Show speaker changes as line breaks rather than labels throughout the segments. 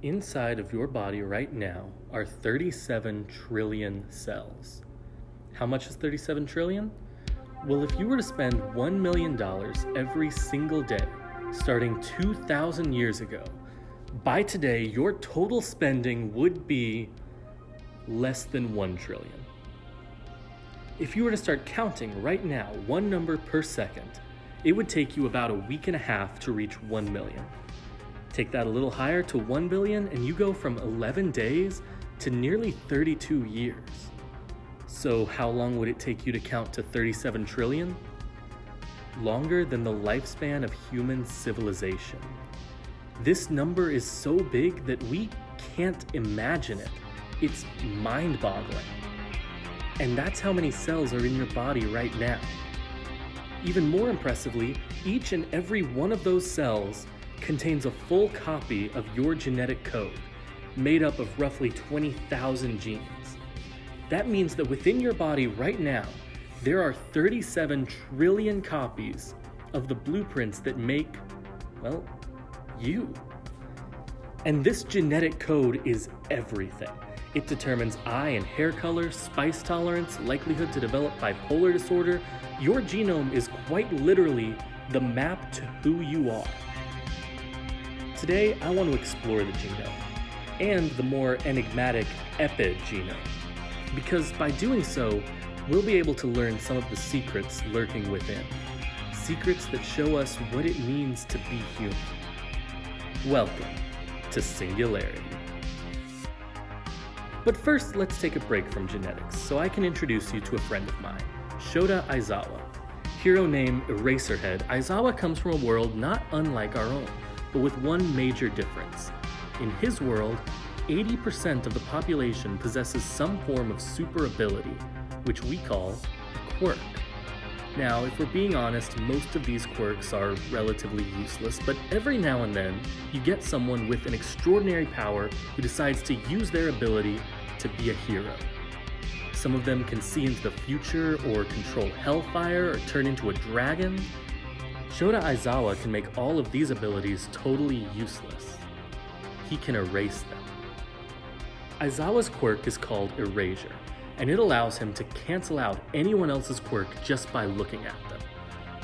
Inside of your body right now are 37 trillion cells. How much is 37 trillion? Well, if you were to spend $1 million every single day, starting 2,000 years ago, by today, your total spending would be less than 1 trillion. If you were to start counting right now, one number per second, it would take you about a week and a half to reach 1 million. Take that a little higher to 1 billion, and you go from 11 days to nearly 32 years. So how long would it take you to count to 37 trillion? Longer than the lifespan of human civilization. This number is so big that we can't imagine it. It's mind-boggling. And that's how many cells are in your body right now. Even more impressively, each and every one of those cells contains a full copy of your genetic code, made up of roughly 20,000 genes. That means that within your body right now, there are 37 trillion copies of the blueprints that make, well, you. And this genetic code is everything. It determines eye and hair color, spice tolerance, likelihood to develop bipolar disorder. Your genome is quite literally the map to who you are. Today, I want to explore the genome, and the more enigmatic epigenome, because by doing so, we'll be able to learn some of the secrets lurking within. Secrets that show us what it means to be human. Welcome to Singularity. But first, let's take a break from genetics so I can introduce you to a friend of mine, Shota Aizawa. Hero name Eraserhead, Aizawa comes from a world not unlike our own, but with one major difference. In his world, 80% of the population possesses some form of super ability, which we call a quirk. Now, if we're being honest, most of these quirks are relatively useless, but every now and then, you get someone with an extraordinary power who decides to use their ability to be a hero. Some of them can see into the future, or control hellfire, or turn into a dragon. Shota Aizawa can make all of these abilities totally useless. He can erase them. Aizawa's quirk is called Erasure, and it allows him to cancel out anyone else's quirk just by looking at them.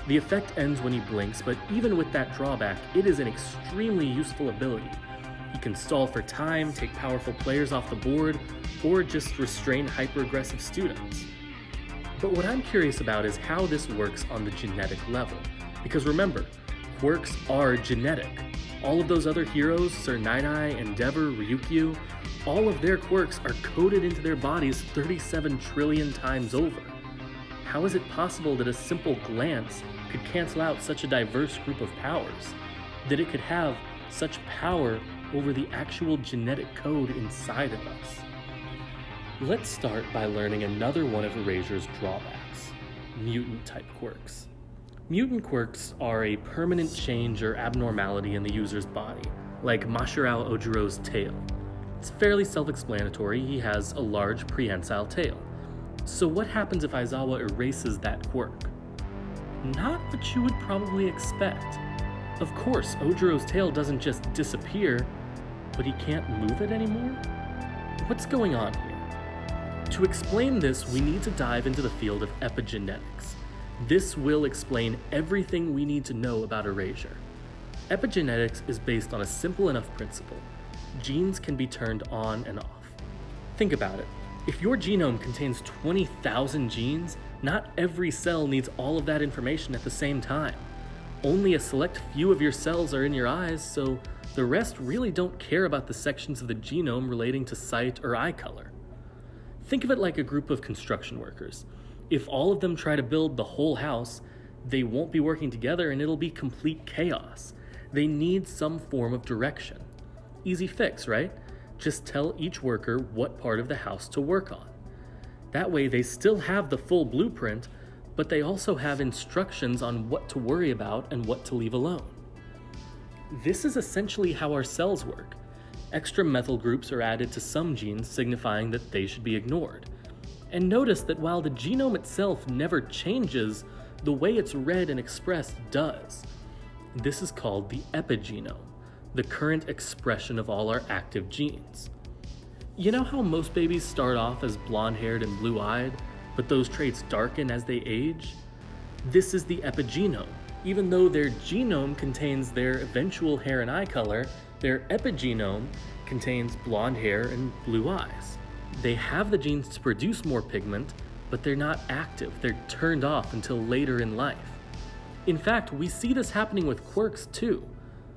The effect ends when he blinks, but even with that drawback, it is an extremely useful ability. He can stall for time, take powerful players off the board, or just restrain hyper-aggressive students. But what I'm curious about is how this works on the genetic level. Because remember, quirks are genetic. All of those other heroes, Sir Nine-Eye, Endeavor, Ryukyu, all of their quirks are coded into their bodies 37 trillion times over. How is it possible that a simple glance could cancel out such a diverse group of powers? That it could have such power over the actual genetic code inside of us? Let's start by learning another one of Erasure's drawbacks: mutant-type quirks. Mutant quirks are a permanent change or abnormality in the user's body, like Masharao Ojiro's tail. It's fairly self-explanatory. He has a large prehensile tail. So what happens if Aizawa erases that quirk? Not what you would probably expect. Of course, Ojiro's tail doesn't just disappear, but he can't move it anymore? What's going on here? To explain this, we need to dive into the field of epigenetics. This will explain everything we need to know about erasure. Epigenetics is based on a simple enough principle. Genes can be turned on and off. Think about it. If your genome contains 20,000 genes, not every cell needs all of that information at the same time. Only a select few of your cells are in your eyes, so the rest really don't care about the sections of the genome relating to sight or eye color. Think of it like a group of construction workers. If all of them try to build the whole house, they won't be working together and it'll be complete chaos. They need some form of direction. Easy fix, right? Just tell each worker what part of the house to work on. That way they still have the full blueprint, but they also have instructions on what to worry about and what to leave alone. This is essentially how our cells work. Extra methyl groups are added to some genes, signifying that they should be ignored. And notice that while the genome itself never changes, the way it's read and expressed does. This is called the epigenome. the current expression of all our active genes. You know how most babies start off as blonde-haired and blue-eyed, but those traits darken as they age? This is the epigenome. Even though their genome contains their eventual hair and eye color, their epigenome contains blonde hair and blue eyes. They have the genes to produce more pigment, but they're not active. They're turned off until later in life. In fact, we see this happening with quirks too.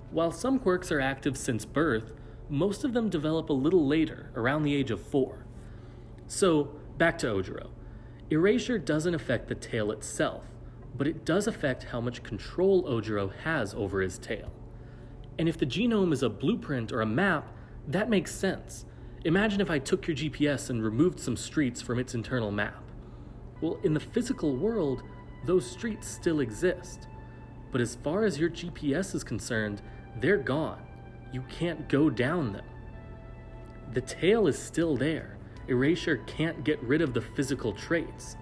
While some quirks are active since birth, most of them develop a little later, around the age of 4. So, back to Ojiro. Erasure doesn't affect the tail itself, but it does affect how much control Ojiro has over his tail. And if the genome is a blueprint or a map, that makes sense. Imagine if I took your GPS and removed some streets from its internal map. Well, in the physical world, those streets still exist. But as far as your GPS is concerned, they're gone. You can't go down them. The tail is still there. Erasure can't get rid of the physical traits,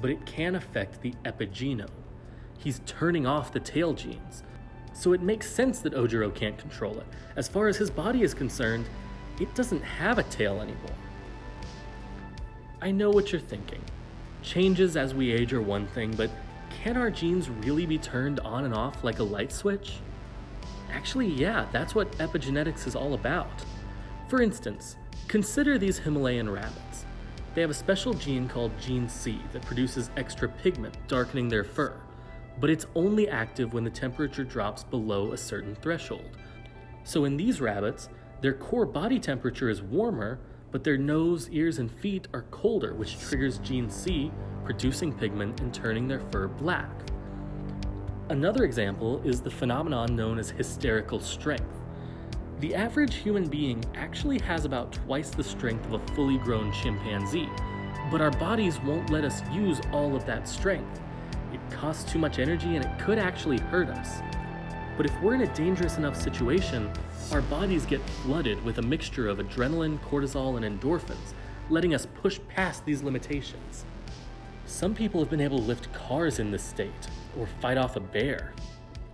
but it can affect the epigenome. He's turning off the tail genes. So it makes sense that Ojiro can't control it. As far as his body is concerned, it doesn't have a tail anymore. I know what you're thinking. Changes as we age are one thing, but can our genes really be turned on and off like a light switch? Actually, yeah, that's what epigenetics is all about. For instance, consider these Himalayan rabbits. They have a special gene called gene C that produces extra pigment, darkening their fur, but it's only active when the temperature drops below a certain threshold. So in these rabbits, their core body temperature is warmer, but their nose, ears, and feet are colder, which triggers gene C, producing pigment and turning their fur black. Another example is the phenomenon known as hysterical strength. The average human being actually has about twice the strength of a fully grown chimpanzee, but our bodies won't let us use all of that strength. It costs too much energy and it could actually hurt us. But if we're in a dangerous enough situation, our bodies get flooded with a mixture of adrenaline, cortisol, and endorphins, letting us push past these limitations. Some people have been able to lift cars in this state, or fight off a bear.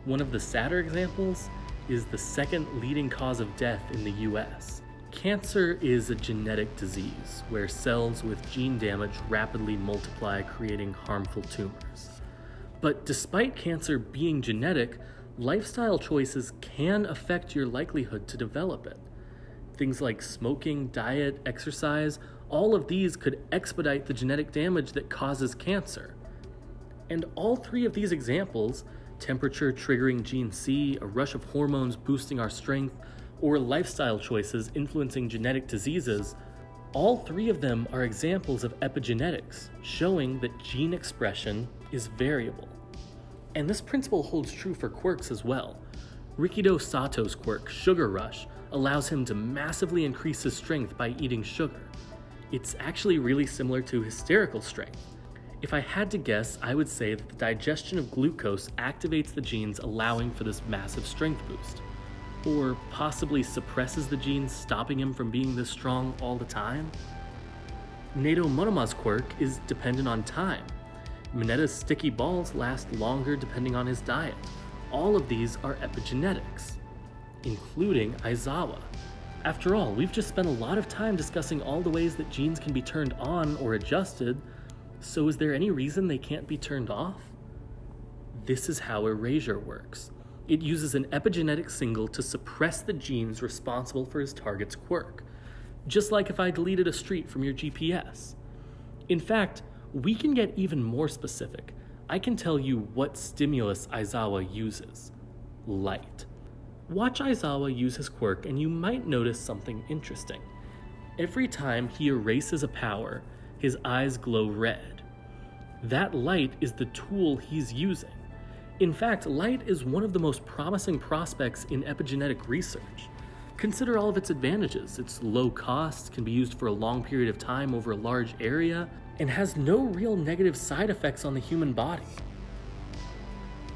One of the sadder examples is the second leading cause of death in the US. Cancer is a genetic disease where cells with gene damage rapidly multiply, creating harmful tumors. But despite cancer being genetic, lifestyle choices can affect your likelihood to develop it. Things like smoking, diet, exercise, all of these could expedite the genetic damage that causes cancer. And all three of these examples, temperature triggering gene C, a rush of hormones boosting our strength, or lifestyle choices influencing genetic diseases, all three of them are examples of epigenetics, showing that gene expression is variable. And this principle holds true for quirks as well. Rikido Sato's quirk, Sugar Rush, allows him to massively increase his strength by eating sugar. It's actually really similar to hysterical strength. If I had to guess, I would say that the digestion of glucose activates the genes allowing for this massive strength boost. Or possibly suppresses the genes stopping him from being this strong all the time? Nato Monoma's quirk is dependent on time. Mineta's sticky balls last longer depending on his diet. All of these are epigenetics, including Aizawa. After all, we've just spent a lot of time discussing all the ways that genes can be turned on or adjusted, so is there any reason they can't be turned off? This is how erasure works. It uses an epigenetic signal to suppress the genes responsible for his target's quirk, just like if I deleted a street from your GPS. In fact, we can get even more specific. I can tell you what stimulus Aizawa uses: light. Watch Aizawa use his quirk and you might notice something interesting. Every time he erases a power, his eyes glow red. That light is the tool he's using. In fact, light is one of the most promising prospects in epigenetic research. Consider all of its advantages. It's low cost, can be used for a long period of time over a large area, and has no real negative side effects on the human body.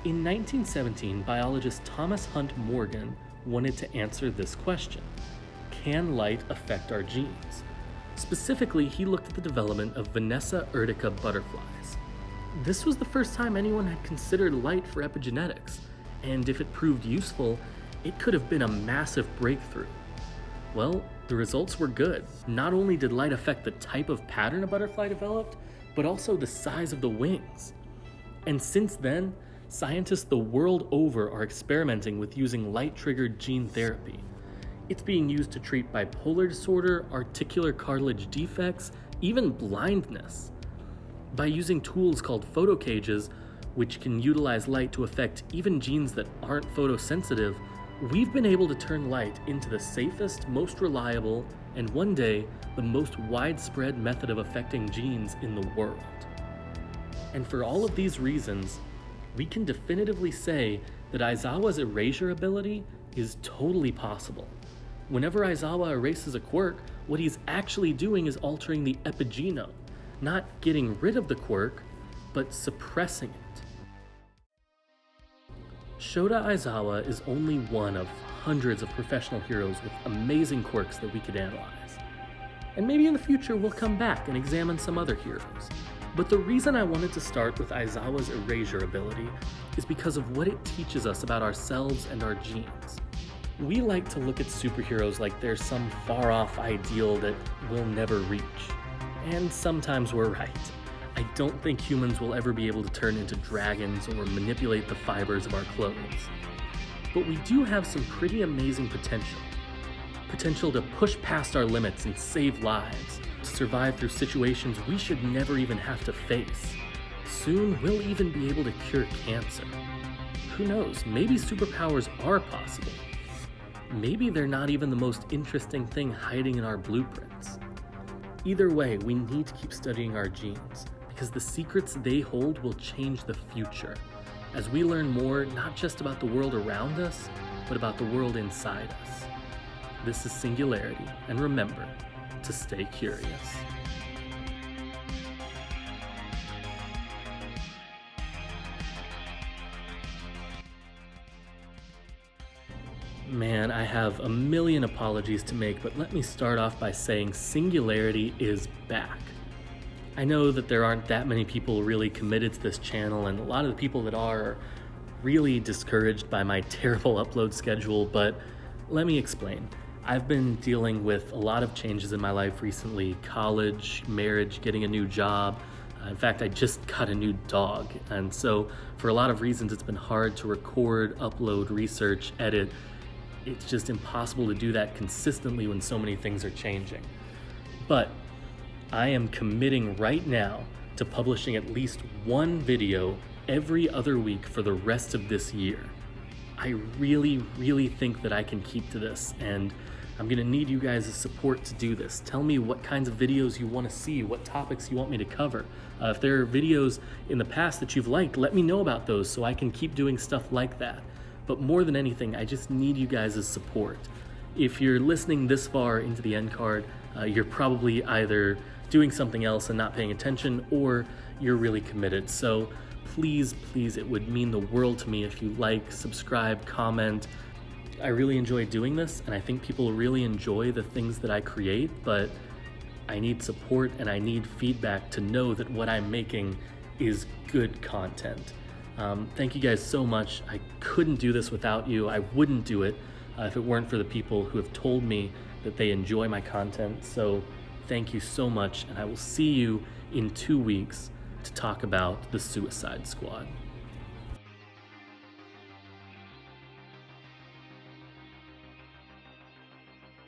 In 1917, biologist Thomas Hunt Morgan wanted to answer this question: can light affect our genes? Specifically, he looked at the development of Vanessa urtica butterflies. This was the first time anyone had considered light for epigenetics, and if it proved useful, it could have been a massive breakthrough. Well, the results were good. Not only did light affect the type of pattern a butterfly developed, but also the size of the wings. And since then, scientists the world over are experimenting with using light-triggered gene therapy. It's being used to treat bipolar disorder, articular cartilage defects, even blindness. By using tools called photocages, which can utilize light to affect even genes that aren't photosensitive, we've been able to turn light into the safest, most reliable, and one day, the most widespread method of affecting genes in the world. And for all of these reasons, we can definitively say that Aizawa's erasure ability is totally possible. Whenever Aizawa erases a quirk, what he's actually doing is altering the epigenome, not getting rid of the quirk, but suppressing it. Shota Aizawa is only one of hundreds of professional heroes with amazing quirks that we could analyze. And maybe in the future we'll come back and examine some other heroes. But the reason I wanted to start with Aizawa's erasure ability is because of what it teaches us about ourselves and our genes. We like to look at superheroes like they're some far-off ideal that we'll never reach. And sometimes we're right. I don't think humans will ever be able to turn into dragons or manipulate the fibers of our clothes. But we do have some pretty amazing potential. Potential to push past our limits and save lives, to survive through situations we should never even have to face. Soon, we'll even be able to cure cancer. Who knows, maybe superpowers are possible. Maybe they're not even the most interesting thing hiding in our blueprints. Either way, we need to keep studying our genes, because the secrets they hold will change the future, as we learn more not just about the world around us, but about the world inside us. This is Singularity, and remember to stay curious. Man, I have a million apologies to make, but let me start off by saying Singularity is back. I know that there aren't that many people really committed to this channel, and a lot of the people that are really discouraged by my terrible upload schedule, but let me explain. I've been dealing with a lot of changes in my life recently: college, marriage, getting a new job. In fact, I just got a new dog, and so for a lot of reasons it's been hard to record, upload, research, edit. It's just impossible to do that consistently when so many things are changing. But I am committing right now to publishing at least one video every other week for the rest of this year. I really think that I can keep to this, and I'm gonna need you guys' support to do this. Tell me what kinds of videos you wanna see, what topics you want me to cover. If there are videos in the past that you've liked, let me know about those so I can keep doing stuff like that. But more than anything, I just need you guys' support. If you're listening this far into the end card, you're probably either doing something else and not paying attention, or you're really committed. So please, it would mean the world to me if you like, subscribe, comment. I really enjoy doing this, and I think people really enjoy the things that I create, but I need support and I need feedback to know that what I'm making is good content. Thank you guys so much. I couldn't do this without you. I wouldn't do it if it weren't for the people who have told me that they enjoy my content. So thank you so much, and I will see you in 2 weeks to talk about the Suicide Squad.